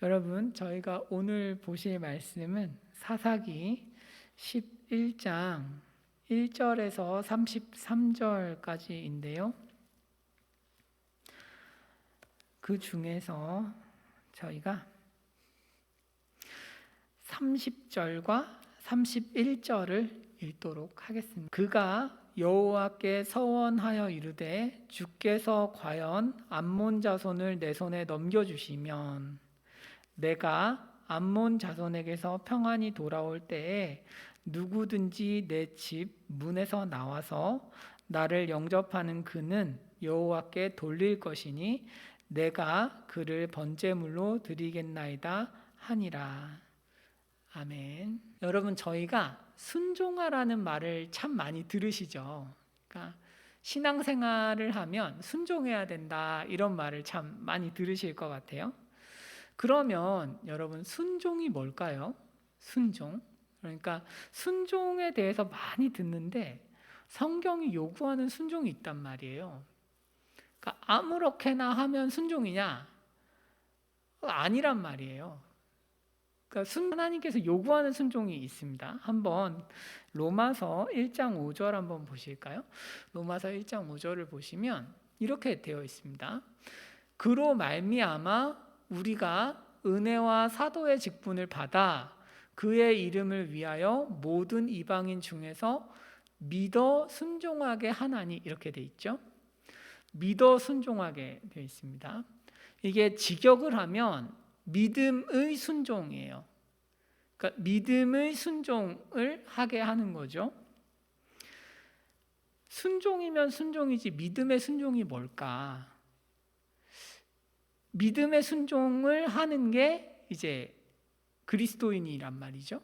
여러분, 저희가 오늘 보실 말씀은 사사기 11장 1절에서 33절까지인데요. 그 중에서 저희가 30절과 31절을 읽도록 하겠습니다. 그가 여호와께 서원하여 이르되 주께서 과연 암몬 자손을 내 손에 넘겨주시면 내가 암몬 자손에게서 평안히 돌아올 때에 누구든지 내 집 문에서 나와서 나를 영접하는 그는 여호와께 돌릴 것이니 내가 그를 번제물로 드리겠나이다 하니라. 아멘. 여러분, 저희가 순종하라는 말을 참 많이 들으시죠? 그러니까 신앙생활을 하면 순종해야 된다, 이런 말을 참 많이 들으실 것 같아요. 그러면 여러분, 순종이 뭘까요? 순종. 그러니까 순종에 대해서 많이 듣는데 성경이 요구하는 순종이 있단 말이에요. 그러니까 아무렇게나 하면 순종이냐? 아니란 말이에요. 그러니까 하나님께서 요구하는 순종이 있습니다. 한번 로마서 1장 5절 한번 보실까요? 로마서 1장 5절을 보시면 이렇게 되어 있습니다. 그로 말미암아 우리가 은혜와 사도의 직분을 받아 그의 이름을 위하여 모든 이방인 중에서 믿어 순종하게 하나니, 이렇게 돼 있죠. 믿어 순종하게 되어 있습니다. 이게 직역을 하면 믿음의 순종이에요. 그러니까 믿음의 순종을 하게 하는 거죠. 순종이면 순종이지 믿음의 순종이 뭘까? 믿음의 순종을 하는 게 이제 그리스도인이란 말이죠.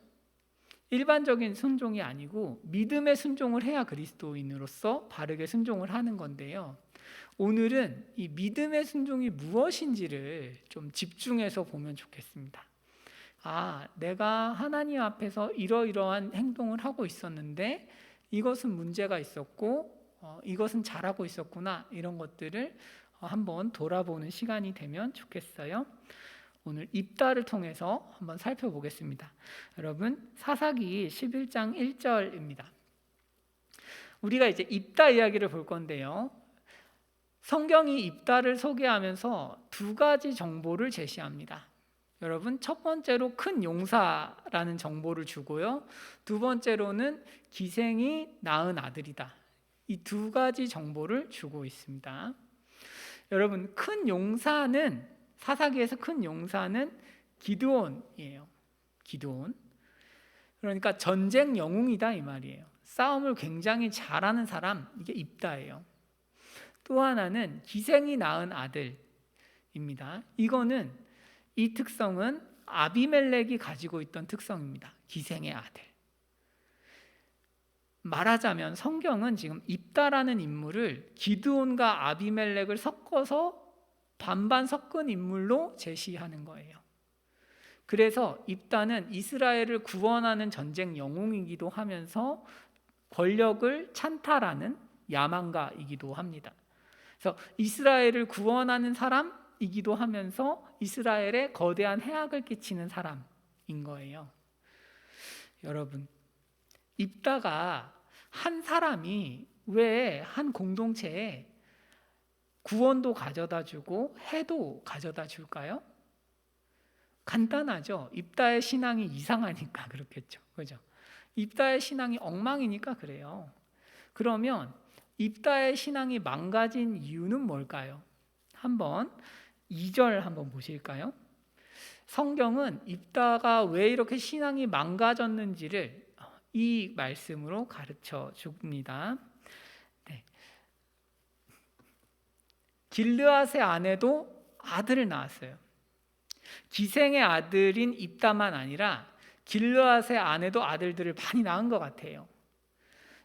일반적인 순종이 아니고 믿음의 순종을 해야 그리스도인으로서 바르게 순종을 하는 건데요. 오늘은 이 믿음의 순종이 무엇인지를 좀 집중해서 보면 좋겠습니다. 내가 하나님 앞에서 이러이러한 행동을 하고 있었는데 이것은 문제가 있었고 이것은 잘하고 있었구나, 이런 것들을 한번 돌아보는 시간이 되면 좋겠어요. 오늘 입다를 통해서 한번 살펴보겠습니다. 여러분, 사사기 11장 1절입니다. 우리가 이제 입다 이야기를 볼 건데요. 성경이 입다를 소개하면서 두 가지 정보를 제시합니다. 여러분, 첫 번째로 큰 용사라는 정보를 주고요. 두 번째로는 기생이 낳은 아들이다. 이 두 가지 정보를 주고 있습니다. 여러분, 큰 용사는, 사사기에서 큰 용사는 기드온이에요. 기드온. 그러니까 전쟁 영웅이다, 이 말이에요. 싸움을 굉장히 잘하는 사람, 이게 입다예요. 또 하나는 기생이 낳은 아들입니다. 이 특성은 아비멜렉이 가지고 있던 특성입니다. 기생의 아들. 말하자면 성경은 지금 입다라는 인물을 기드온과 아비멜렉을 섞어서 반반 섞은 인물로 제시하는 거예요. 그래서 입다는 이스라엘을 구원하는 전쟁 영웅이기도 하면서 권력을 찬탈하는 야망가이기도 합니다. 그래서 이스라엘을 구원하는 사람이기도 하면서 이스라엘에 거대한 해악을 끼치는 사람인 거예요. 여러분, 입다가 한 사람이 왜 한 공동체에 구원도 가져다 주고 해도 가져다 줄까요? 간단하죠. 입다의 신앙이 이상하니까 그렇겠죠. 그죠? 입다의 신앙이 엉망이니까 그래요. 그러면 입다의 신앙이 망가진 이유는 뭘까요? 한번 2절 한번 보실까요? 성경은 입다가 왜 이렇게 신앙이 망가졌는지를 이 말씀으로 가르쳐 줍니다. 네. 길르앗의 아내도 아들을 낳았어요. 기생의 아들인 입다만 아니라 길르앗의 아내도 아들들을 많이 낳은 것 같아요.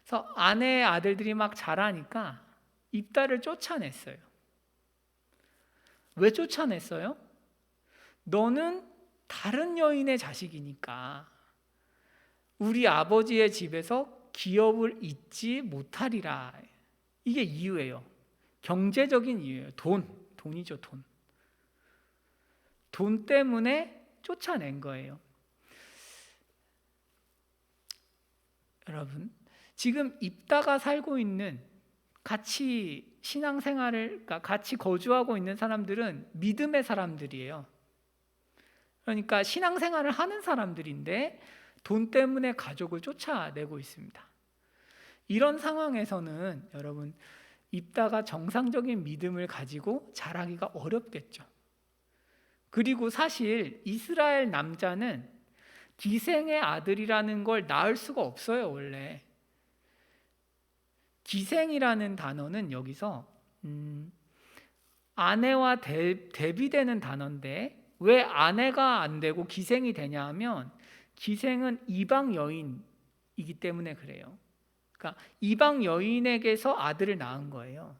그래서 아내의 아들들이 막 자라니까 입다를 쫓아냈어요. 왜 쫓아냈어요? 너는 다른 여인의 자식이니까 우리 아버지의 집에서 기업을 잇지 못하리라. 이게 이유예요. 경제적인 이유예요. 돈이죠, 돈. 돈 때문에 쫓아낸 거예요. 여러분, 지금 입다가 살고 있는, 같이 신앙생활을, 그러니까 같이 거주하고 있는 사람들은 믿음의 사람들이에요. 그러니까 신앙생활을 하는 사람들인데 돈 때문에 가족을 쫓아내고 있습니다. 이런 상황에서는 여러분, 입다가 정상적인 믿음을 가지고 자라기가 어렵겠죠. 그리고 사실 이스라엘 남자는 기생의 아들이라는 걸 낳을 수가 없어요. 원래 기생이라는 단어는 여기서 아내와 대비되는 단어인데, 왜 아내가 안 되고 기생이 되냐 하면, 기생은 이방 여인이기 때문에 그래요. 그러니까 이방 여인에게서 아들을 낳은 거예요.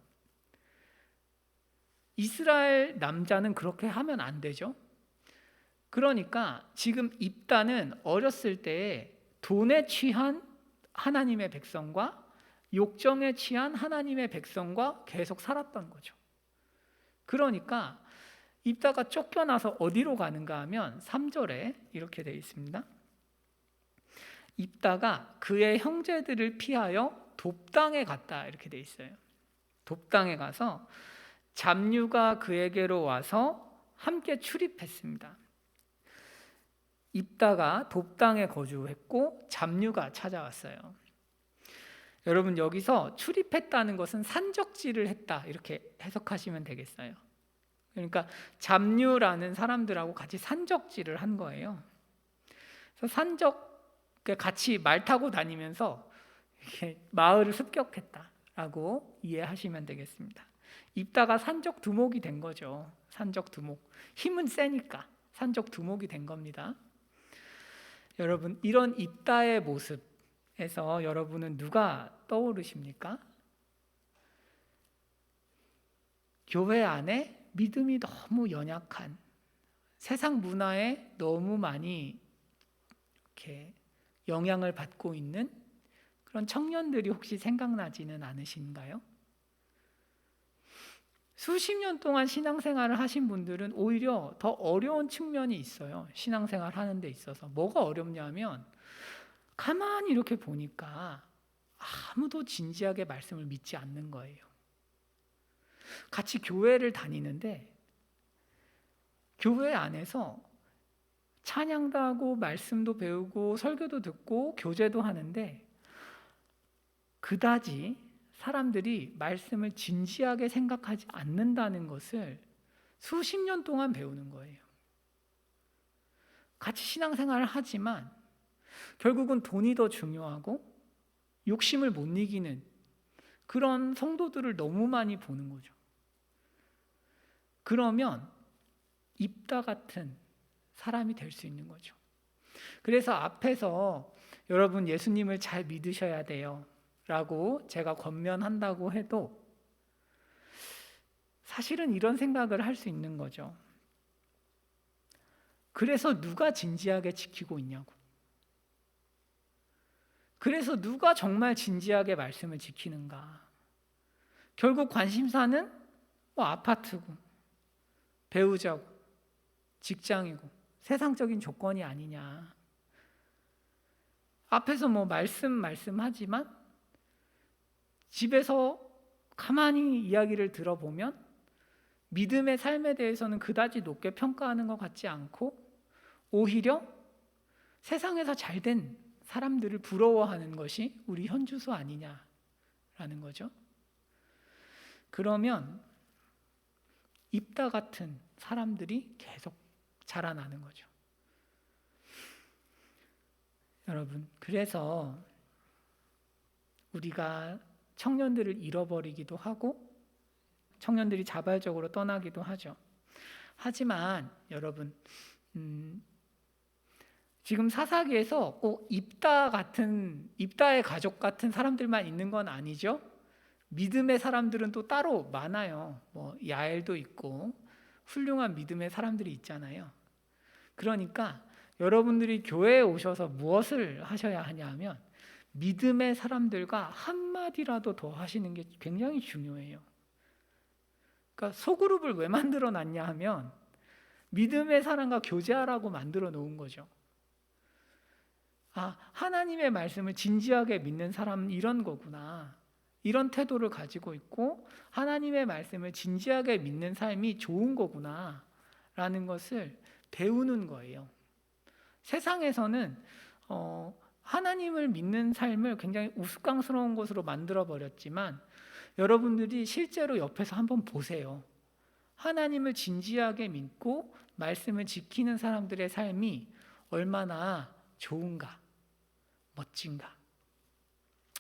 이스라엘 남자는 그렇게 하면 안 되죠. 그러니까 지금 입다는 어렸을 때 돈에 취한 하나님의 백성과 욕정에 취한 하나님의 백성과 계속 살았던 거죠. 그러니까 입다가 쫓겨나서 어디로 가는가 하면 3절에 이렇게 되어 있습니다. 입다가 그의 형제들을 피하여 돕당에 갔다, 이렇게 되어 있어요. 돕당에 가서 잡류가 그에게로 와서 함께 출입했습니다. 입다가 돕당에 거주했고 잡류가 찾아왔어요. 여러분, 여기서 출입했다는 것은 산적질을 했다, 이렇게 해석하시면 되겠어요. 그러니까 잡류라는 사람들하고 같이 산적질을 한 거예요. 그래서 같이 말 타고 다니면서 이렇게 마을을 습격했다라고 이해하시면 되겠습니다. 입다가 산적 두목이 된 거죠. 산적 두목. 힘은 세니까 산적 두목이 된 겁니다. 여러분, 이런 입다의 모습에서 여러분은 누가 떠오르십니까? 교회 안에 믿음이 너무 연약한, 세상 문화에 너무 많이 이렇게 영향을 받고 있는 그런 청년들이 혹시 생각나지는 않으신가요? 수십 년 동안 신앙생활을 하신 분들은 오히려 더 어려운 측면이 있어요. 신앙생활 하는 데 있어서. 뭐가 어렵냐면, 가만히 이렇게 보니까 아무도 진지하게 말씀을 믿지 않는 거예요. 같이 교회를 다니는데 교회 안에서 찬양도 하고 말씀도 배우고 설교도 듣고 교제도 하는데 그다지 사람들이 말씀을 진지하게 생각하지 않는다는 것을 수십 년 동안 배우는 거예요. 같이 신앙생활을 하지만 결국은 돈이 더 중요하고 욕심을 못 이기는 그런 성도들을 너무 많이 보는 거죠. 그러면 입다 같은 사람이 될 수 있는 거죠. 그래서 앞에서 여러분 예수님을 잘 믿으셔야 돼요 라고 제가 권면한다고 해도 사실은 이런 생각을 할 수 있는 거죠. 그래서 누가 진지하게 지키고 있냐고. 그래서 누가 정말 진지하게 말씀을 지키는가. 결국 관심사는 아파트고 배우자고 직장이고 세상적인 조건이 아니냐. 앞에서 말씀하지만 집에서 가만히 이야기를 들어보면 믿음의 삶에 대해서는 그다지 높게 평가하는 것 같지 않고 오히려 세상에서 잘된 사람들을 부러워하는 것이 우리 현주소 아니냐라는 거죠. 그러면 입다 같은 사람들이 계속 자라나는 거죠. 여러분, 그래서 우리가 청년들을 잃어버리기도 하고 청년들이 자발적으로 떠나기도 하죠. 하지만 여러분, 지금 사사기에서 꼭 입다의 가족 같은 사람들만 있는 건 아니죠. 믿음의 사람들은 또 따로 많아요. 야엘도 있고 훌륭한 믿음의 사람들이 있잖아요. 그러니까 여러분들이 교회에 오셔서 무엇을 하셔야 하냐 면 믿음의 사람들과 한마디라도 더 하시는 게 굉장히 중요해요. 그러니까 소그룹을 왜 만들어 놨냐 하면 믿음의 사람과 교제하라고 만들어 놓은 거죠. 아, 하나님의 말씀을 진지하게 믿는 사람은 이런 거구나. 이런 태도를 가지고 있고 하나님의 말씀을 진지하게 믿는 삶이 좋은 거구나 라는 것을 배우는 거예요. 세상에서는 하나님을 믿는 삶을 굉장히 우스꽝스러운 것으로 만들어 버렸지만 여러분들이 실제로 옆에서 한번 보세요. 하나님을 진지하게 믿고 말씀을 지키는 사람들의 삶이 얼마나 좋은가, 멋진가.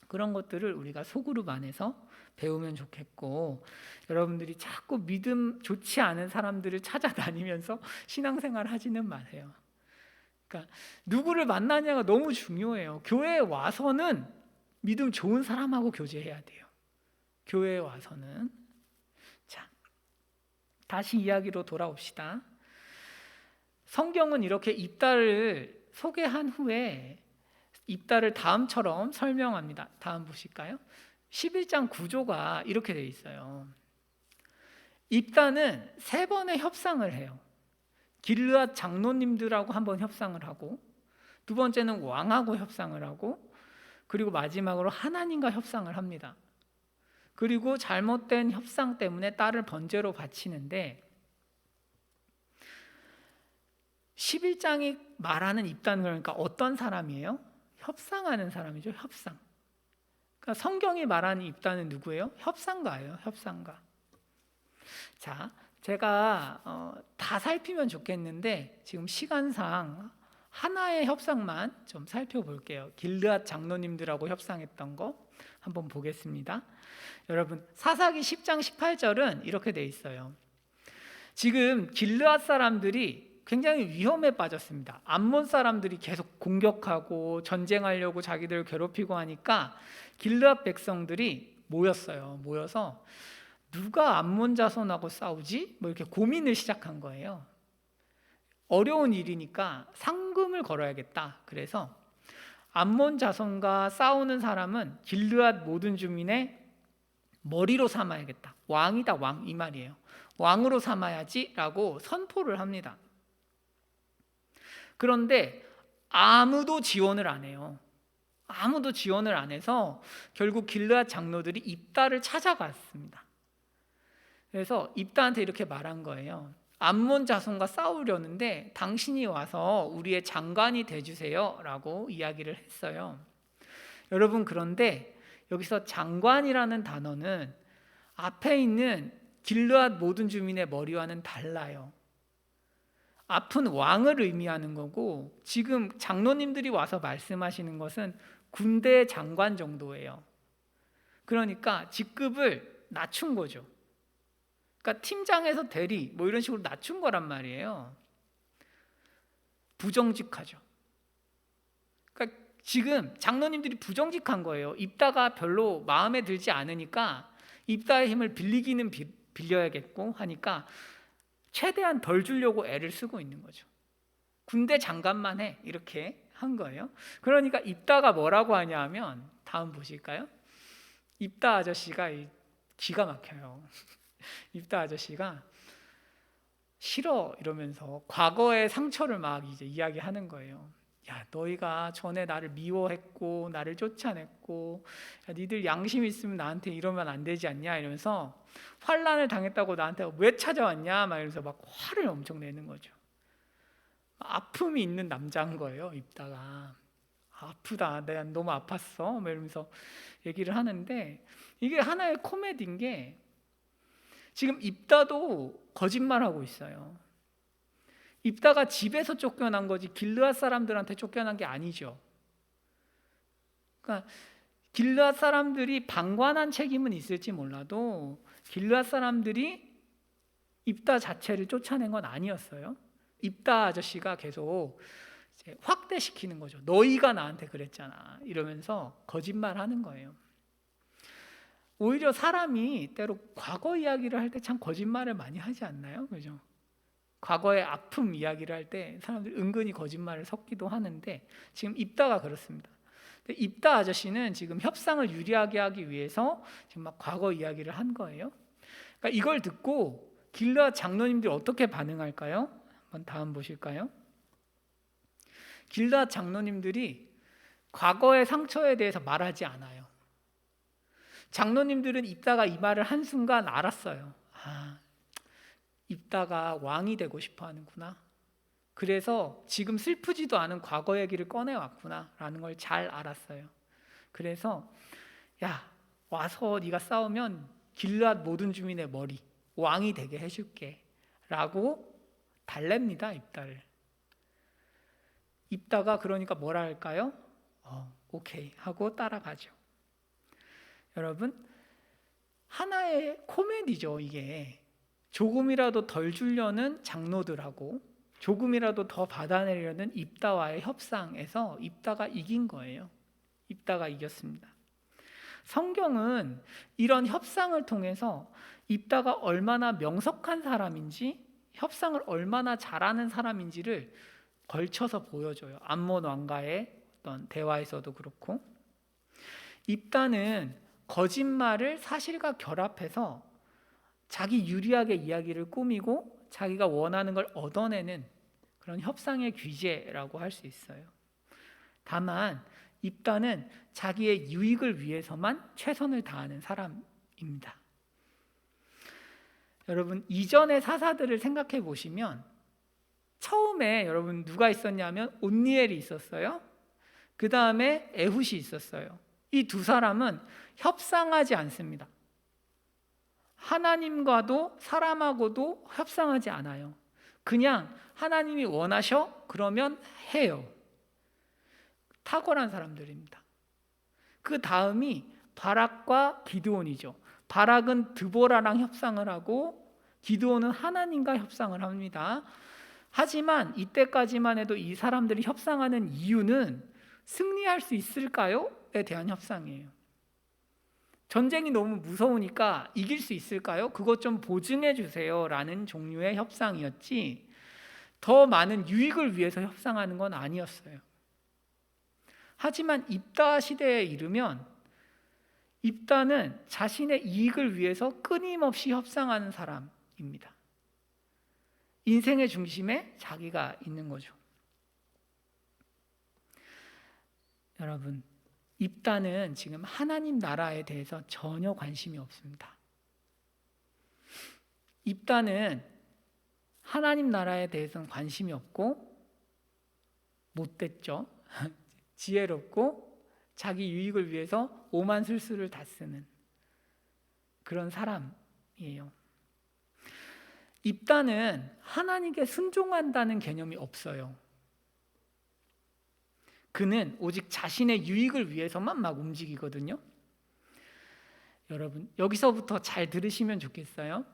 그런 것들을 우리가 소그룹 안에서 배우면 좋겠고, 여러분들이 자꾸 믿음 좋지 않은 사람들을 찾아다니면서 신앙생활 하지는 마세요. 그러니까 누구를 만나냐가 너무 중요해요. 교회에 와서는 믿음 좋은 사람하고 교제해야 돼요. 교회에 와서는. 자, 다시 이야기로 돌아옵시다. 성경은 이렇게 입다를 소개한 후에 입다를 다음처럼 설명합니다. 다음 보실까요? 11장 구조가 이렇게 되어 있어요. 입다는 3번의 협상을 해요. 길르앗 장로님들하고 한번 협상을 하고, 두 번째는 왕하고 협상을 하고, 그리고 마지막으로 하나님과 협상을 합니다. 그리고 잘못된 협상 때문에 딸을 번제로 바치는데, 11장이 말하는 입다는 그러니까 어떤 사람이에요? 협상하는 사람이죠. 협상. 그러니까 성경이 말하는 입다는 누구예요? 협상가예요. 협상가. 자, 제가 다 살피면 좋겠는데 지금 시간상 하나의 협상만 좀 살펴볼게요. 길르앗 장로님들하고 협상했던 거 한번 보겠습니다. 여러분, 사사기 10장 18절은 이렇게 돼 있어요. 지금 길르앗 사람들이 굉장히 위험에 빠졌습니다. 암몬 사람들이 계속 공격하고 전쟁하려고 자기들을 괴롭히고 하니까 길르앗 백성들이 모였어요. 모여서 누가 암몬 자손하고 싸우지? 뭐 이렇게 고민을 시작한 거예요. 어려운 일이니까 상금을 걸어야겠다. 그래서 암몬 자손과 싸우는 사람은 길르앗 모든 주민의 머리로 삼아야겠다. 왕이다, 왕 이 말이에요. 왕으로 삼아야지라고 선포를 합니다. 그런데 아무도 지원을 안 해요. 아무도 지원을 안 해서 결국 길르앗 장로들이 입다를 찾아갔습니다. 그래서 입다한테 이렇게 말한 거예요. 암몬 자손과 싸우려는데 당신이 와서 우리의 장관이 돼주세요 라고 이야기를 했어요. 여러분, 그런데 여기서 장관이라는 단어는 앞에 있는 길르앗 모든 주민의 머리와는 달라요. 앞은 왕을 의미하는 거고 지금 장로님들이 와서 말씀하시는 것은 군대 장관 정도예요. 그러니까 직급을 낮춘 거죠. 그러니까 팀장에서 대리 뭐 이런 식으로 낮춘 거란 말이에요. 부정직하죠. 그러니까 지금 장로님들이 부정직한 거예요. 입다가 별로 마음에 들지 않으니까 입다의 힘을 빌리기는 빌려야겠고 하니까 최대한 덜 주려고 애를 쓰고 있는 거죠. 군대 장관만 해 이렇게 한 거예요. 그러니까 입다가 뭐라고 하냐 하면 다음 보실까요? 입다 아저씨가 기가 막혀요. 입다 아저씨가 싫어 이러면서 과거의 상처를 막 이제 이야기하는 거예요. 야, 너희가 전에 나를 미워했고 나를 쫓아냈고, 야, 니들 양심 있으면 나한테 이러면 안 되지 않냐 이러면서 환난을 당했다고 나한테 왜 찾아왔냐 막 이러면서 막 화를 엄청 내는 거죠. 아픔이 있는 남자인 거예요. 입다가 아프다, 내가 너무 아팠어 막 이러면서 얘기를 하는데, 이게 하나의 코미디인 게 지금 입다도 거짓말하고 있어요. 입다가 집에서 쫓겨난 거지 길르앗 사람들한테 쫓겨난 게 아니죠. 그러니까 길르앗 사람들이 방관한 책임은 있을지 몰라도 길르앗 사람들이 입다 자체를 쫓아낸 건 아니었어요. 입다 아저씨가 계속 이제 확대시키는 거죠. 너희가 나한테 그랬잖아 이러면서 거짓말하는 거예요. 오히려 사람이 때로 과거 이야기를 할 때 참 거짓말을 많이 하지 않나요? 그죠? 과거의 아픔 이야기를 할 때 사람들이 은근히 거짓말을 섞기도 하는데 지금 입다가 그렇습니다. 입다 아저씨는 지금 협상을 유리하게 하기 위해서 지금 막 과거 이야기를 한 거예요. 그러니까 이걸 듣고 길르앗 장로님들이 어떻게 반응할까요? 한번 다음 보실까요? 길르앗 장로님들이 과거의 상처에 대해서 말하지 않아요. 장로님들은 입다가 이 말을 한순간 알았어요. 입다가 왕이 되고 싶어 하는구나. 그래서 지금 슬프지도 않은 과거 얘기를 꺼내왔구나 라는 걸 잘 알았어요. 그래서 야, 와서 네가 싸우면 길르앗 모든 주민의 머리 왕이 되게 해줄게 라고 달랩니다. 입다를. 입다가 그러니까 뭐라 할까요? 오케이 하고 따라가죠. 여러분, 하나의 코미디죠. 이게 조금이라도 덜 주려는 장로들하고 조금이라도 더 받아내려는 입다와의 협상에서 입다가 이긴 거예요. 입다가 이겼습니다. 성경은 이런 협상을 통해서 입다가 얼마나 명석한 사람인지, 협상을 얼마나 잘하는 사람인지를 걸쳐서 보여줘요. 암몬 왕과의 어떤 대화에서도 그렇고. 입다는 거짓말을 사실과 결합해서 자기 유리하게 이야기를 꾸미고 자기가 원하는 걸 얻어내는 그런 협상의 귀재라고 할 수 있어요. 다만 입다는 자기의 유익을 위해서만 최선을 다하는 사람입니다. 여러분, 이전의 사사들을 생각해 보시면 처음에 여러분 누가 있었냐면 온니엘이 있었어요. 그 다음에 에훗이 있었어요. 이 두 사람은 협상하지 않습니다. 하나님과도 사람하고도 협상하지 않아요. 그냥 하나님이 원하셔? 그러면 해요. 탁월한 사람들입니다. 그 다음이 바락과 기드온이죠. 바락은 드보라랑 협상을 하고 기드온은 하나님과 협상을 합니다. 하지만 이때까지만 해도 이 사람들이 협상하는 이유는 승리할 수 있을까요? 에 대한 협상이에요. 전쟁이 너무 무서우니까 이길 수 있을까요? 그것 좀 보증해 주세요 라는 종류의 협상이었지 더 많은 유익을 위해서 협상하는 건 아니었어요. 하지만 입다 시대에 이르면 입다는 자신의 이익을 위해서 끊임없이 협상하는 사람입니다. 인생의 중심에 자기가 있는 거죠. 여러분, 입다는 지금 하나님 나라에 대해서 전혀 관심이 없습니다. 입다는 하나님 나라에 대해서는 관심이 없고 못됐죠. 지혜롭고 자기 유익을 위해서 오만술수를 다 쓰는 그런 사람이에요. 입다는 하나님께 순종한다는 개념이 없어요. 그는 오직 자신의 유익을 위해서만 막 움직이거든요. 여러분, 여기서부터 잘 들으시면 좋겠어요.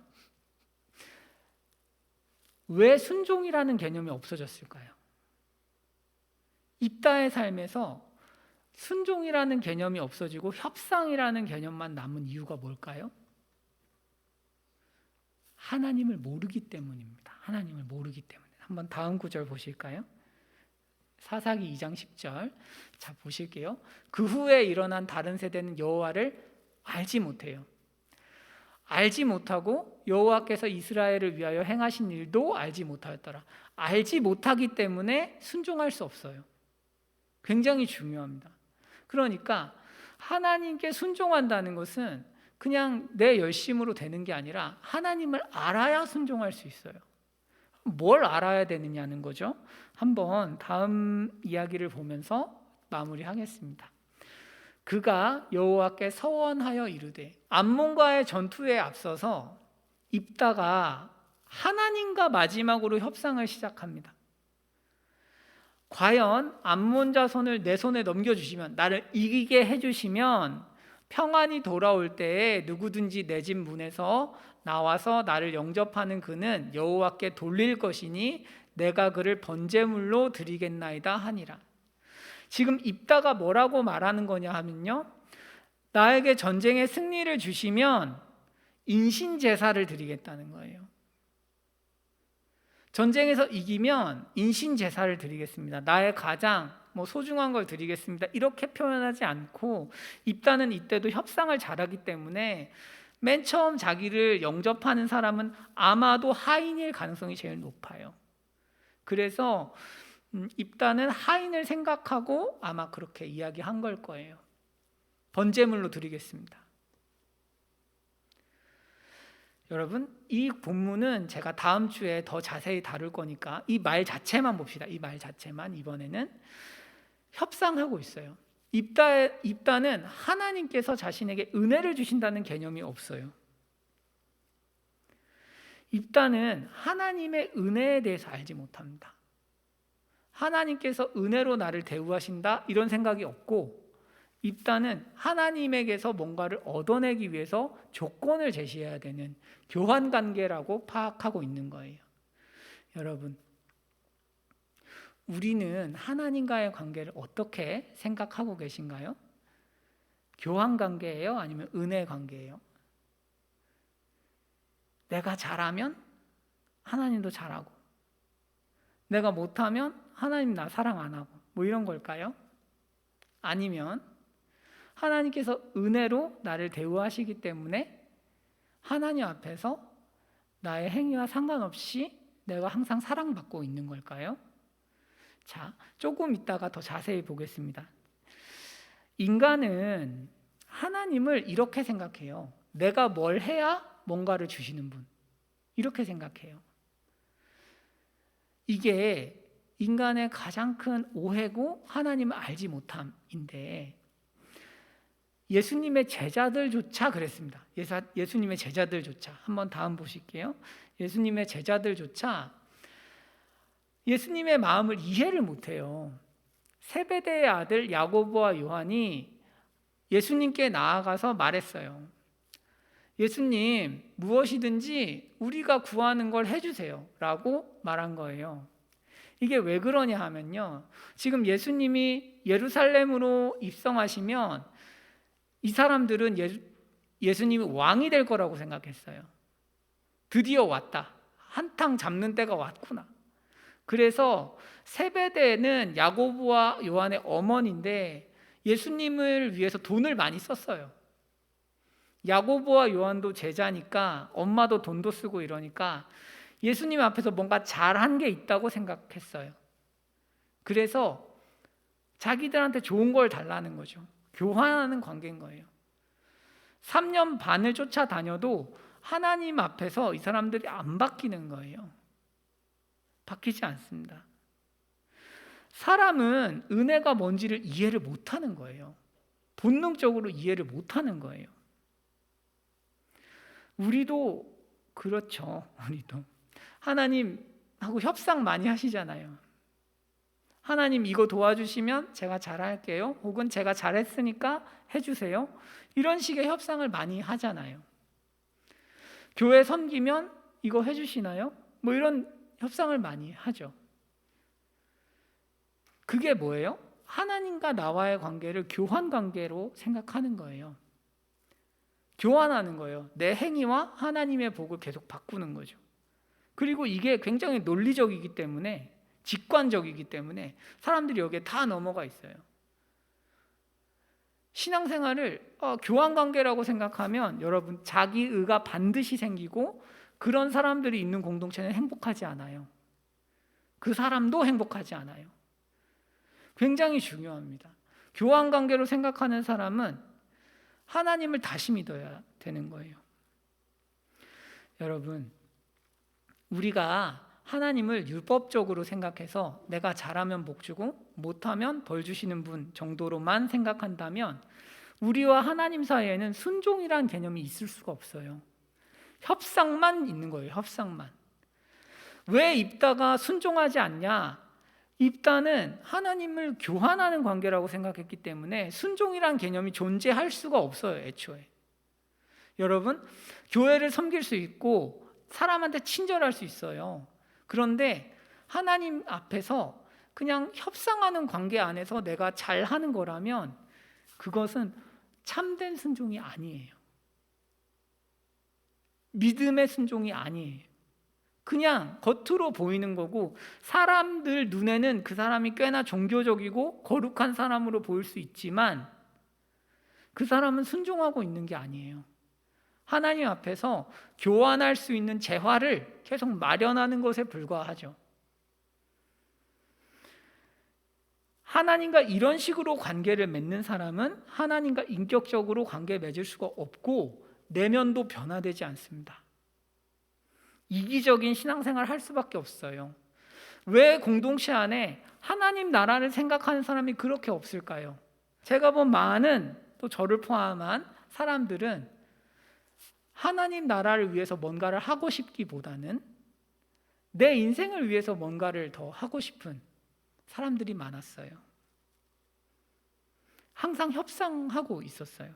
왜 순종이라는 개념이 없어졌을까요? 입다의 삶에서 순종이라는 개념이 없어지고 협상이라는 개념만 남은 이유가 뭘까요? 하나님을 모르기 때문입니다. 하나님을 모르기 때문에. 한번 다음 구절 보실까요? 사사기 2장 10절. 자, 보실게요. 그 후에 일어난 다른 세대는 여호와를 알지 못해요. 알지 못하고 여호와께서 이스라엘을 위하여 행하신 일도 알지 못하였더라. 알지 못하기 때문에 순종할 수 없어요. 굉장히 중요합니다. 그러니까 하나님께 순종한다는 것은 그냥 내 열심으로 되는 게 아니라 하나님을 알아야 순종할 수 있어요. 뭘 알아야 되느냐는 거죠. 한번 다음 이야기를 보면서 마무리하겠습니다. 그가 여호와께 서원하여 이르되, 암몬과의 전투에 앞서서 입다가 하나님과 마지막으로 협상을 시작합니다. 과연 암몬 자손을 내 손에 넘겨주시면, 나를 이기게 해주시면 평안이 돌아올 때에 누구든지 내 집 문에서 나와서 나를 영접하는 그는 여호와께 돌릴 것이니 내가 그를 번제물로 드리겠나이다 하니라. 지금 입다가 뭐라고 말하는 거냐 하면요, 나에게 전쟁의 승리를 주시면 인신제사를 드리겠다는 거예요. 전쟁에서 이기면 인신제사를 드리겠습니다. 나의 가장 소중한 걸 드리겠습니다. 이렇게 표현하지 않고, 입다는 이때도 협상을 잘하기 때문에 맨 처음 자기를 영접하는 사람은 아마도 하인일 가능성이 제일 높아요. 그래서 입다는 하인을 생각하고 아마 그렇게 이야기한 걸 거예요. 번제물로 드리겠습니다. 여러분, 이 본문은 제가 다음 주에 더 자세히 다룰 거니까 이 말 자체만 봅시다. 이 말 자체만. 이번에는 협상하고 있어요. 입다는 하나님께서 자신에게 은혜를 주신다는 개념이 없어요. 입다는 하나님의 은혜에 대해서 알지 못합니다. 하나님께서 은혜로 나를 대우하신다 이런 생각이 없고, 입다는 하나님에게서 뭔가를 얻어내기 위해서 조건을 제시해야 되는 교환관계라고 파악하고 있는 거예요. 여러분, 우리는 하나님과의 관계를 어떻게 생각하고 계신가요? 교환관계예요? 아니면 은혜 관계예요? 내가 잘하면 하나님도 잘하고, 내가 못하면 하나님 나 사랑 안 하고, 뭐 이런 걸까요? 아니면 하나님께서 은혜로 나를 대우하시기 때문에 하나님 앞에서 나의 행위와 상관없이 내가 항상 사랑받고 있는 걸까요? 자, 조금 이따가 더 자세히 보겠습니다. 인간은 하나님을 이렇게 생각해요. 내가 뭘 해야 뭔가를 주시는 분. 이렇게 생각해요. 이게 인간의 가장 큰 오해고 하나님을 알지 못함인데, 예수님의 제자들조차 그랬습니다. 예수님의 제자들조차. 한번 다음 보실게요. 예수님의 제자들조차 예수님의 마음을 이해를 못해요. 세베대의 아들 야고보와 요한이 예수님께 나아가서 말했어요. 예수님, 무엇이든지 우리가 구하는 걸 해주세요 라고 말한 거예요. 이게 왜 그러냐 하면요, 지금 예수님이 예루살렘으로 입성하시면 이 사람들은 예수님이 왕이 될 거라고 생각했어요. 드디어 왔다. 한탕 잡는 때가 왔구나. 그래서 세베대는 야고보와 요한의 어머니인데 예수님을 위해서 돈을 많이 썼어요. 야고보와 요한도 제자니까 엄마도 돈도 쓰고 이러니까 예수님 앞에서 뭔가 잘한 게 있다고 생각했어요. 그래서 자기들한테 좋은 걸 달라는 거죠. 교환하는 관계인 거예요. 3년 반을 쫓아다녀도 하나님 앞에서 이 사람들이 안 바뀌는 거예요. 바뀌지 않습니다. 사람은 은혜가 뭔지를 이해를 못하는 거예요. 본능적으로 이해를 못하는 거예요. 우리도 그렇죠. 우리도 하나님하고 협상 많이 하시잖아요. 하나님 이거 도와주시면 제가 잘할게요. 혹은 제가 잘했으니까 해주세요. 이런 식의 협상을 많이 하잖아요. 교회 섬기면 이거 해주시나요? 뭐 이런 협상을 많이 하죠. 그게 뭐예요? 하나님과 나와의 관계를 교환 관계로 생각하는 거예요. 교환하는 거예요. 내 행위와 하나님의 복을 계속 바꾸는 거죠. 그리고 이게 굉장히 논리적이기 때문에, 직관적이기 때문에 사람들이 여기에 다 넘어가 있어요. 신앙생활을 교환관계라고 생각하면 여러분, 자기의가 반드시 생기고 그런 사람들이 있는 공동체는 행복하지 않아요. 그 사람도 행복하지 않아요. 굉장히 중요합니다. 교환관계로 생각하는 사람은 하나님을 다시 믿어야 되는 거예요. 여러분, 우리가 하나님을 율법적으로 생각해서 내가 잘하면 복 주고 못하면 벌 주시는 분 정도로만 생각한다면 우리와 하나님 사이에는 순종이란 개념이 있을 수가 없어요. 협상만 있는 거예요. 협상만. 왜 입다가 순종하지 않냐? 입다는 하나님을 교환하는 관계라고 생각했기 때문에 순종이란 개념이 존재할 수가 없어요. 애초에. 여러분, 교회를 섬길 수 있고 사람한테 친절할 수 있어요. 그런데 하나님 앞에서 그냥 협상하는 관계 안에서 내가 잘하는 거라면 그것은 참된 순종이 아니에요. 믿음의 순종이 아니에요. 그냥 겉으로 보이는 거고, 사람들 눈에는 그 사람이 꽤나 종교적이고 거룩한 사람으로 보일 수 있지만 그 사람은 순종하고 있는 게 아니에요. 하나님 앞에서 교환할 수 있는 재화를 계속 마련하는 것에 불과하죠. 하나님과 이런 식으로 관계를 맺는 사람은 하나님과 인격적으로 관계 맺을 수가 없고 내면도 변화되지 않습니다. 이기적인 신앙생활을 할 수밖에 없어요. 왜 공동체 안에 하나님 나라를 생각하는 사람이 그렇게 없을까요? 제가 본 많은, 또 저를 포함한 사람들은 하나님 나라를 위해서 뭔가를 하고 싶기보다는 내 인생을 위해서 뭔가를 더 하고 싶은 사람들이 많았어요. 항상 협상하고 있었어요.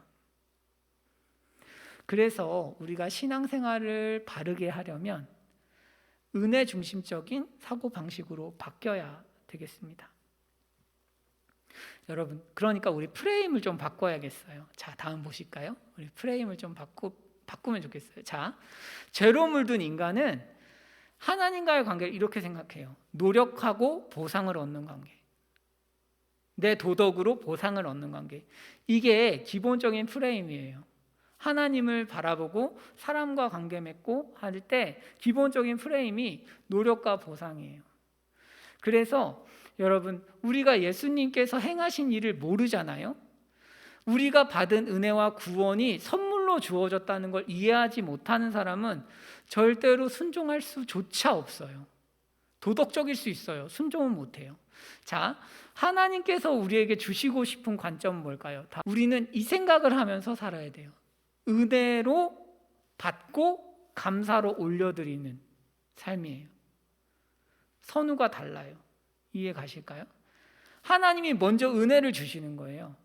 그래서 우리가 신앙생활을 바르게 하려면 은혜 중심적인 사고방식으로 바뀌어야 되겠습니다. 여러분, 그러니까 우리 프레임을 좀 바꿔야겠어요. 자, 다음 보실까요? 우리 프레임을 좀 바꾸면 좋겠어요. 자, 죄로 물든 인간은 하나님과의 관계를 이렇게 생각해요. 노력하고 보상을 얻는 관계. 내 도덕으로 보상을 얻는 관계. 이게 기본적인 프레임이에요. 하나님을 바라보고 사람과 관계 맺고 할 때 기본적인 프레임이 노력과 보상이에요. 그래서 여러분, 우리가 예수님께서 행하신 일을 모르잖아요. 우리가 받은 은혜와 구원이 선물로 주어졌다는 걸 이해하지 못하는 사람은 절대로 순종할 수조차 없어요. 도덕적일 수 있어요. 순종은 못해요. 자, 하나님께서 우리에게 주시고 싶은 관점은 뭘까요? 우리는 이 생각을 하면서 살아야 돼요. 은혜로 받고 감사로 올려드리는 삶이에요. 선우가 달라요. 이해 가실까요? 하나님이 먼저 은혜를 주시는 거예요.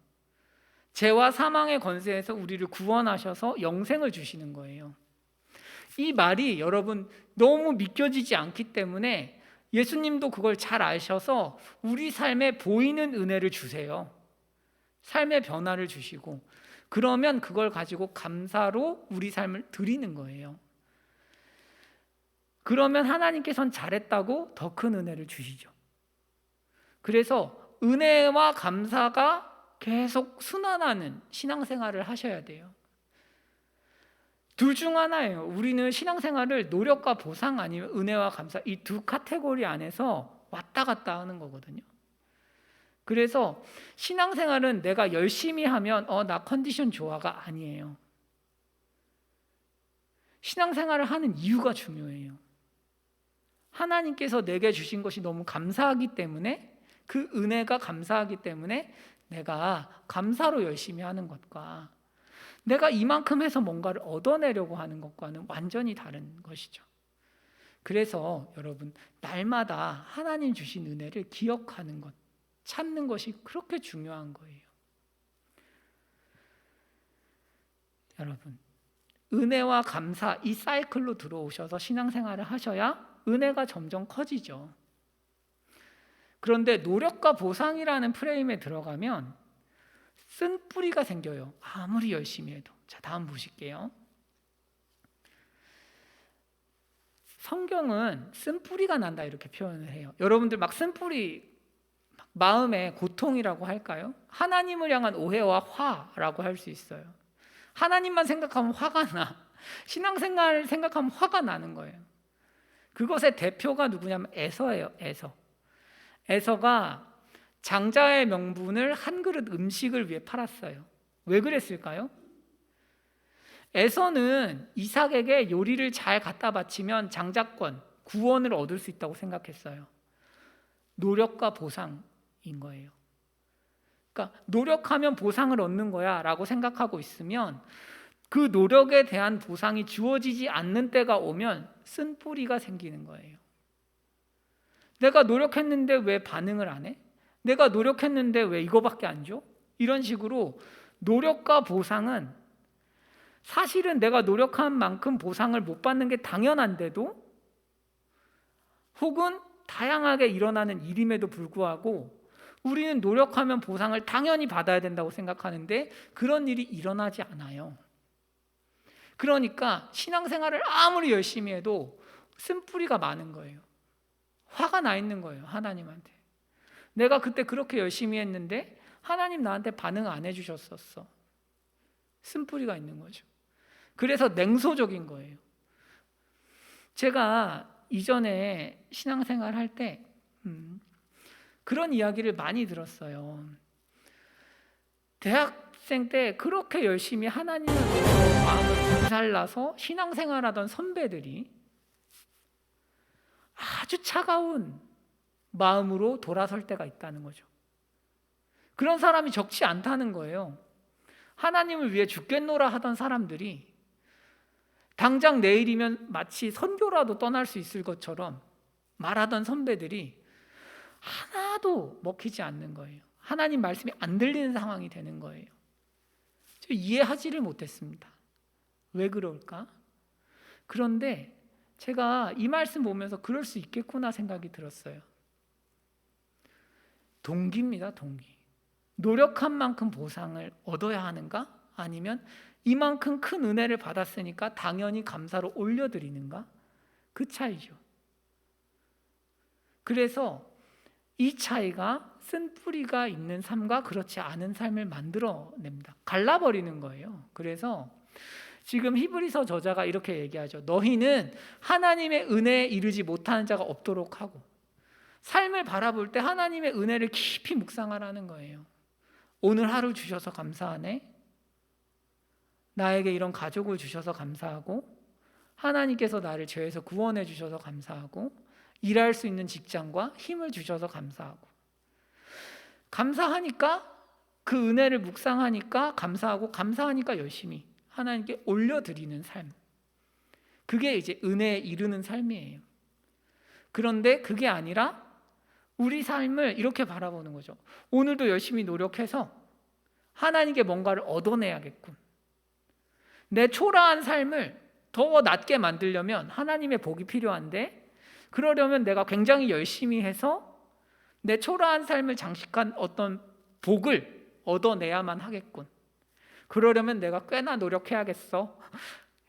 죄와 사망의 권세에서 우리를 구원하셔서 영생을 주시는 거예요. 이 말이 여러분 너무 믿겨지지 않기 때문에 예수님도 그걸 잘 아셔서 우리 삶에 보이는 은혜를 주세요. 삶의 변화를 주시고 그러면 그걸 가지고 감사로 우리 삶을 드리는 거예요. 그러면 하나님께서는 잘했다고 더 큰 은혜를 주시죠. 그래서 은혜와 감사가 계속 순환하는 신앙생활을 하셔야 돼요. 둘 중 하나예요. 우리는 신앙생활을 노력과 보상 아니면 은혜와 감사 이 두 카테고리 안에서 왔다 갔다 하는 거거든요. 그래서 신앙생활은 내가 열심히 하면 나 컨디션 좋아가 아니에요. 신앙생활을 하는 이유가 중요해요. 하나님께서 내게 주신 것이 너무 감사하기 때문에 그 은혜가 감사하기 때문에 내가 감사로 열심히 하는 것과 내가 이만큼 해서 뭔가를 얻어내려고 하는 것과는 완전히 다른 것이죠. 그래서 여러분 날마다 하나님 주신 은혜를 기억하는 것, 찾는 것이 그렇게 중요한 거예요. 여러분 은혜와 감사 이 사이클로 들어오셔서 신앙생활을 하셔야 은혜가 점점 커지죠. 그런데 노력과 보상이라는 프레임에 들어가면 쓴뿌리가 생겨요. 아무리 열심히 해도. 자, 다음 보실게요. 성경은 쓴뿌리가 난다 이렇게 표현을 해요. 여러분들 막 쓴뿌리 마음의 고통이라고 할까요? 하나님을 향한 오해와 화라고 할 수 있어요. 하나님만 생각하면 화가 나. 신앙생활 생각하면 화가 나는 거예요. 그것의 대표가 누구냐면 에서예요. 에서가 장자의 명분을 한 그릇 음식을 위해 팔았어요. 왜 그랬을까요? 에서는 이삭에게 요리를 잘 갖다 바치면 장자권, 구원을 얻을 수 있다고 생각했어요. 노력과 보상인 거예요. 그러니까 노력하면 보상을 얻는 거야 라고 생각하고 있으면 그 노력에 대한 보상이 주어지지 않는 때가 오면 쓴뿌리가 생기는 거예요. 내가 노력했는데 왜 반응을 안 해? 내가 노력했는데 왜 이거밖에 안 줘? 이런 식으로 노력과 보상은 사실은 내가 노력한 만큼 보상을 못 받는 게 당연한데도 혹은 다양하게 일어나는 일임에도 불구하고 우리는 노력하면 보상을 당연히 받아야 된다고 생각하는데 그런 일이 일어나지 않아요. 그러니까 신앙생활을 아무리 열심히 해도 쓴뿌리가 많은 거예요. 화가 나 있는 거예요. 하나님한테. 내가 그때 그렇게 열심히 했는데 하나님 나한테 반응 안 해주셨었어. 쓴뿌리가 있는 거죠. 그래서 냉소적인 거예요. 제가 이전에 신앙생활 할 때 그런 이야기를 많이 들었어요. 대학생 때 그렇게 열심히 하나님을 위해서 마음을 불살라서 신앙생활하던 선배들이 아주 차가운 마음으로 돌아설 때가 있다는 거죠. 그런 사람이 적지 않다는 거예요. 하나님을 위해 죽겠노라 하던 사람들이 당장 내일이면 마치 선교라도 떠날 수 있을 것처럼 말하던 선배들이 하나도 먹히지 않는 거예요. 하나님 말씀이 안 들리는 상황이 되는 거예요. 저 이해하지를 못했습니다. 왜 그럴까? 그런데 제가 이 말씀 보면서 그럴 수 있겠구나 생각이 들었어요. 동기입니다, 동기. 노력한 만큼 보상을 얻어야 하는가? 아니면 이만큼 큰 은혜를 받았으니까 당연히 감사로 올려드리는가? 그 차이죠. 그래서 이 차이가 쓴 뿌리가 있는 삶과 그렇지 않은 삶을 만들어냅니다. 갈라버리는 거예요. 그래서 지금 히브리서 저자가 이렇게 얘기하죠. 너희는 하나님의 은혜에 이르지 못하는 자가 없도록 하고, 삶을 바라볼 때 하나님의 은혜를 깊이 묵상하라는 거예요. 오늘 하루 주셔서 감사하네. 나에게 이런 가족을 주셔서 감사하고, 하나님께서 나를 죄에서 구원해 주셔서 감사하고, 일할 수 있는 직장과 힘을 주셔서 감사하고, 감사하니까 그 은혜를 묵상하니까 감사하고, 감사하니까 열심히 하나님께 올려드리는 삶, 그게 이제 은혜에 이르는 삶이에요. 그런데 그게 아니라 우리 삶을 이렇게 바라보는 거죠. 오늘도 열심히 노력해서 하나님께 뭔가를 얻어내야겠군. 내 초라한 삶을 더 낫게 만들려면 하나님의 복이 필요한데, 그러려면 내가 굉장히 열심히 해서 내 초라한 삶을 장식한 어떤 복을 얻어내야만 하겠군. 그러려면 내가 꽤나 노력해야겠어.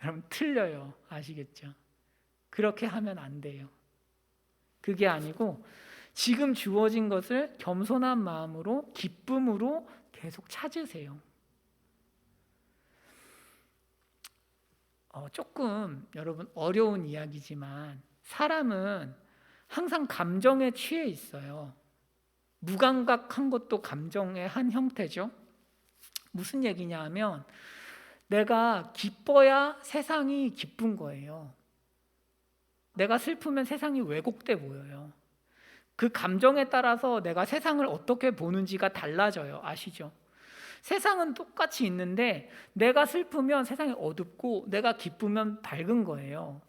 여러분, 틀려요. 아시겠죠? 그렇게 하면 안 돼요. 그게 아니고 지금 주어진 것을 겸손한 마음으로, 기쁨으로 계속 찾으세요. 조금 여러분 어려운 이야기지만 사람은 항상 감정에 취해 있어요. 무감각한 것도 감정의 한 형태죠. 무슨 얘기냐 하면 내가 기뻐야 세상이 기쁜 거예요. 내가 슬프면 세상이 왜곡돼 보여요. 그 감정에 따라서 내가 세상을 어떻게 보는지가 달라져요. 아시죠? 세상은 똑같이 있는데 내가 슬프면 세상이 어둡고 내가 기쁘면 밝은 거예요.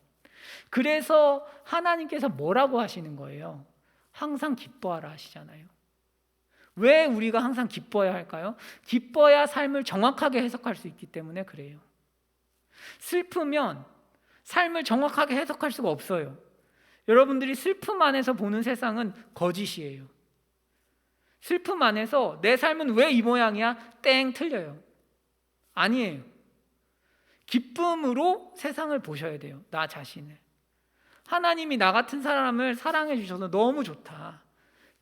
그래서 하나님께서 뭐라고 하시는 거예요? 항상 기뻐하라 하시잖아요. 왜 우리가 항상 기뻐해야 할까요? 기뻐야 삶을 정확하게 해석할 수 있기 때문에 그래요. 슬프면 삶을 정확하게 해석할 수가 없어요. 여러분들이 슬픔 안에서 보는 세상은 거짓이에요. 슬픔 안에서 내 삶은 왜 이 모양이야? 땡, 틀려요. 아니에요. 기쁨으로 세상을 보셔야 돼요. 나 자신을. 하나님이 나 같은 사람을 사랑해 주셔서 너무 좋다.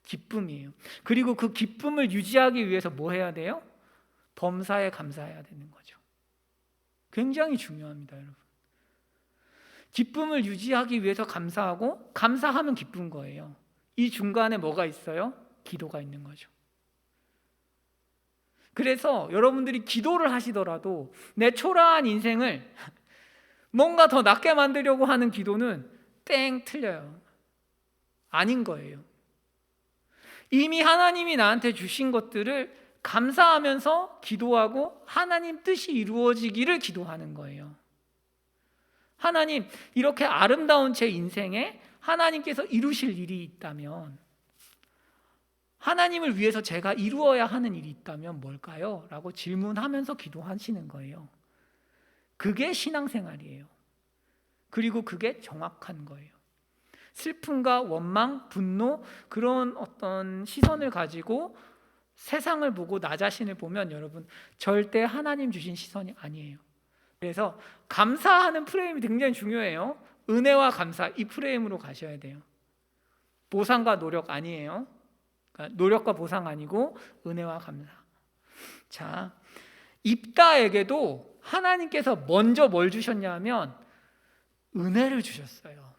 기쁨이에요. 그리고 그 기쁨을 유지하기 위해서 뭐 해야 돼요? 범사에 감사해야 되는 거죠. 굉장히 중요합니다, 여러분. 기쁨을 유지하기 위해서 감사하고, 감사하면 기쁜 거예요. 이 중간에 뭐가 있어요? 기도가 있는 거죠. 그래서 여러분들이 기도를 하시더라도 내 초라한 인생을 뭔가 더 낫게 만들려고 하는 기도는 땡, 틀려요. 아닌 거예요. 이미 하나님이 나한테 주신 것들을 감사하면서 기도하고 하나님 뜻이 이루어지기를 기도하는 거예요. 하나님, 이렇게 아름다운 제 인생에 하나님께서 이루실 일이 있다면, 하나님을 위해서 제가 이루어야 하는 일이 있다면 뭘까요? 라고 질문하면서 기도하시는 거예요. 그게 신앙생활이에요. 그리고 그게 정확한 거예요. 슬픔과 원망, 분노, 그런 어떤 시선을 가지고 세상을 보고 나 자신을 보면 여러분 절대 하나님 주신 시선이 아니에요. 그래서 감사하는 프레임이 굉장히 중요해요. 은혜와 감사, 이 프레임으로 가셔야 돼요. 보상과 노력 아니에요. 그러니까 노력과 보상 아니고 은혜와 감사. 자, 입다에게도 하나님께서 먼저 뭘 주셨냐면 은혜를 주셨어요.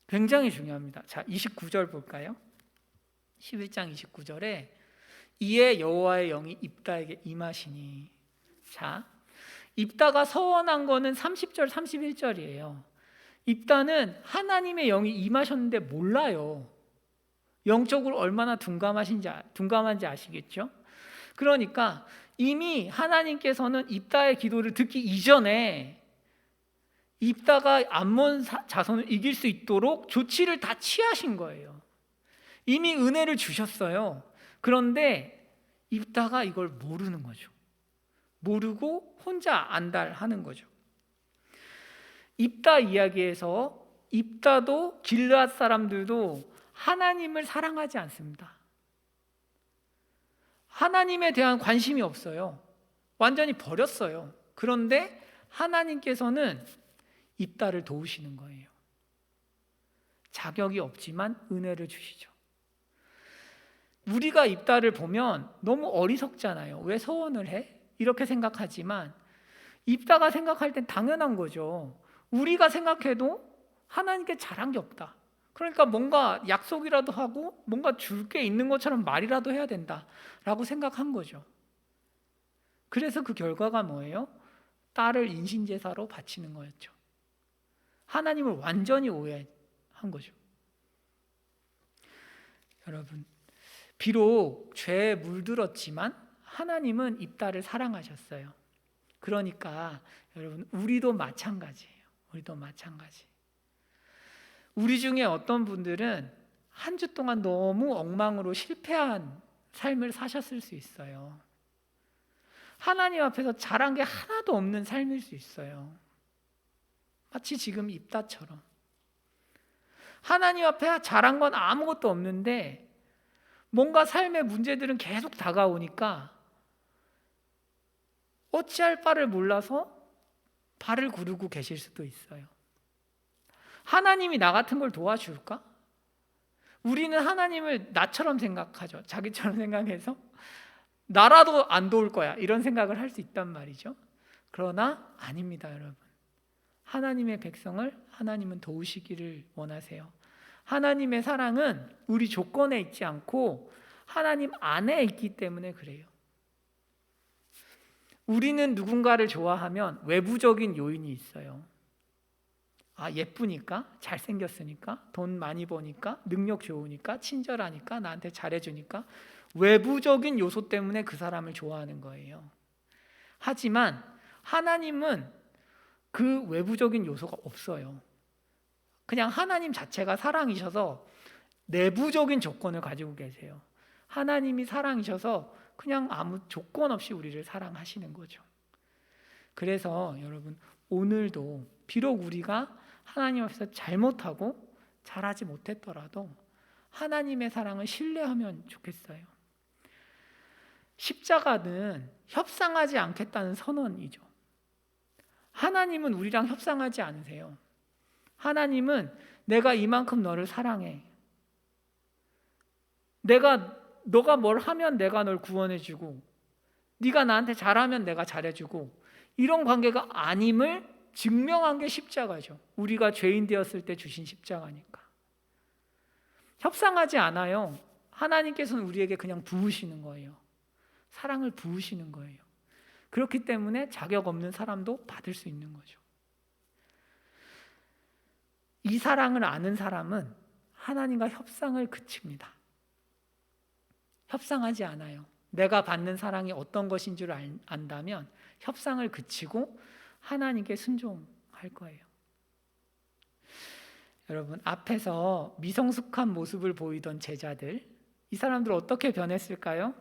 굉장히 중요합니다. 자, 29절 볼까요? 11장 29절에 이에 여호와의 영이 입다에게 임하시니. 자, 입다가 서원한 거는 30절 31절이에요. 입다는 하나님의 영이 임하셨는데 몰라요. 영적으로 얼마나 둔감한지 아시겠죠? 그러니까 이미 하나님께서는 입다의 기도를 듣기 이전에 입다가 암몬 자손을 이길 수 있도록 조치를 다 취하신 거예요. 이미 은혜를 주셨어요. 그런데 입다가 이걸 모르는 거죠. 모르고 혼자 안달하는 거죠. 입다 이야기에서 입다도 길르앗 사람들도 하나님을 사랑하지 않습니다. 하나님에 대한 관심이 없어요. 완전히 버렸어요. 그런데 하나님께서는 입다를 도우시는 거예요. 자격이 없지만 은혜를 주시죠. 우리가 입다를 보면 너무 어리석잖아요. 왜 서원을 해? 이렇게 생각하지만 입다가 생각할 땐 당연한 거죠. 우리가 생각해도 하나님께 잘한 게 없다. 그러니까 뭔가 약속이라도 하고 뭔가 줄 게 있는 것처럼 말이라도 해야 된다라고 생각한 거죠. 그래서 그 결과가 뭐예요? 딸을 인신제사로 바치는 거였죠. 하나님을 완전히 오해한 거죠. 여러분, 비록 죄에 물들었지만 하나님은 입다를 사랑하셨어요. 그러니까 여러분, 우리도 마찬가지예요. 우리도 마찬가지. 우리 중에 어떤 분들은 한 주 동안 너무 엉망으로 실패한 삶을 사셨을 수 있어요. 하나님 앞에서 잘한 게 하나도 없는 삶일 수 있어요. 마치 지금 입다처럼. 하나님 앞에 잘한 건 아무것도 없는데 뭔가 삶의 문제들은 계속 다가오니까 어찌할 바를 몰라서 발을 구르고 계실 수도 있어요. 하나님이 나 같은 걸 도와줄까? 우리는 하나님을 나처럼 생각하죠. 자기처럼 생각해서 나라도 안 도울 거야 이런 생각을 할 수 있단 말이죠. 그러나 아닙니다, 여러분. 하나님의 백성을 하나님은 도우시기를 원하세요. 하나님의 사랑은 우리 조건에 있지 않고 하나님 안에 있기 때문에 그래요. 우리는 누군가를 좋아하면 외부적인 요인이 있어요. 예쁘니까, 잘생겼으니까, 돈 많이 버니까, 능력 좋으니까, 친절하니까, 나한테 잘해주니까 외부적인 요소 때문에 그 사람을 좋아하는 거예요. 하지만 하나님은 그 외부적인 요소가 없어요. 그냥 하나님 자체가 사랑이셔서 내부적인 조건을 가지고 계세요. 하나님이 사랑이셔서 그냥 아무 조건 없이 우리를 사랑하시는 거죠. 그래서 여러분, 오늘도 비록 우리가 하나님 앞에서 잘못하고 잘하지 못했더라도 하나님의 사랑을 신뢰하면 좋겠어요. 십자가는 협상하지 않겠다는 선언이죠. 하나님은 우리랑 협상하지 않으세요. 하나님은 내가 이만큼 너를 사랑해. 너가 뭘 하면 내가 널 구원해주고 네가 나한테 잘하면 내가 잘해주고 이런 관계가 아님을 증명한 게 십자가죠. 우리가 죄인 되었을 때 주신 십자가니까. 협상하지 않아요. 하나님께서는 우리에게 그냥 부으시는 거예요. 사랑을 부으시는 거예요. 그렇기 때문에 자격 없는 사람도 받을 수 있는 거죠. 이 사랑을 아는 사람은 하나님과 협상을 그칩니다. 협상하지 않아요. 내가 받는 사랑이 어떤 것인 줄 안다면 협상을 그치고 하나님께 순종할 거예요. 여러분, 앞에서 미성숙한 모습을 보이던 제자들, 이 사람들 어떻게 변했을까요?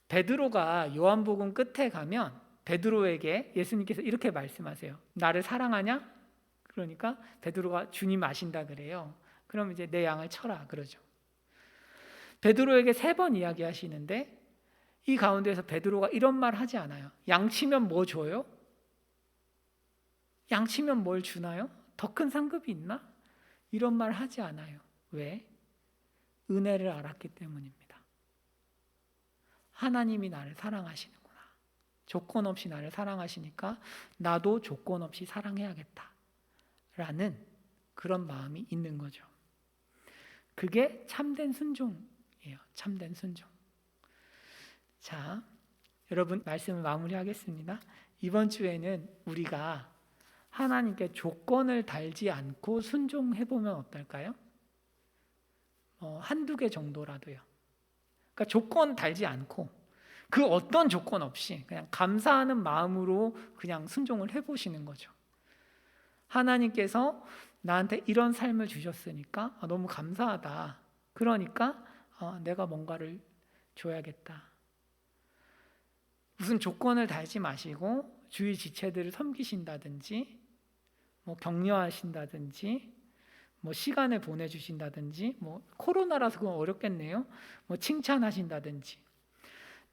베드로가 요한복음 끝에 가면 베드로에게 예수님께서 이렇게 말씀하세요. 나를 사랑하냐? 그러니까 베드로가 주님 아신다 그래요. 그럼 이제 내 양을 쳐라 그러죠. 베드로에게 3번 이야기하시는데 이 가운데서 베드로가 이런 말 하지 않아요. 양치면 뭐 줘요? 양치면 뭘 주나요? 더 큰 상급이 있나? 이런 말 하지 않아요. 왜? 은혜를 알았기 때문입니다. 하나님이 나를 사랑하시는구나. 조건 없이 나를 사랑하시니까 나도 조건 없이 사랑해야겠다 라는 그런 마음이 있는 거죠. 그게 참된 순종인 참된 순종. 자, 여러분 말씀을 마무리하겠습니다. 이번 주에는 우리가 하나님께 조건을 달지 않고 순종해보면 어떨까요? 한두 개 정도라도요. 그러니까 조건 달지 않고 그 어떤 조건 없이 그냥 감사하는 마음으로 그냥 순종을 해보시는 거죠. 하나님께서 나한테 이런 삶을 주셨으니까 너무 감사하다. 그러니까 내가 뭔가를 줘야겠다. 무슨 조건을 달지 마시고 주위 지체들을 섬기신다든지 격려하신다든지 시간을 보내주신다든지 코로나라서 그건 어렵겠네요. 칭찬하신다든지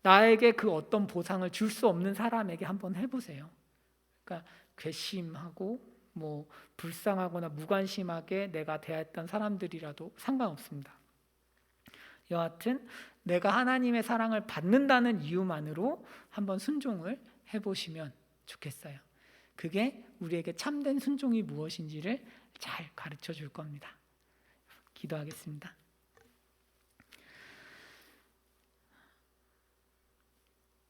나에게 그 어떤 보상을 줄 수 없는 사람에게 한번 해보세요. 그러니까 괘씸하고 불쌍하거나 무관심하게 내가 대했던 사람들이라도 상관없습니다. 여하튼 내가 하나님의 사랑을 받는다는 이유만으로 한번 순종을 해보시면 좋겠어요. 그게 우리에게 참된 순종이 무엇인지를 잘 가르쳐 줄 겁니다. 기도하겠습니다.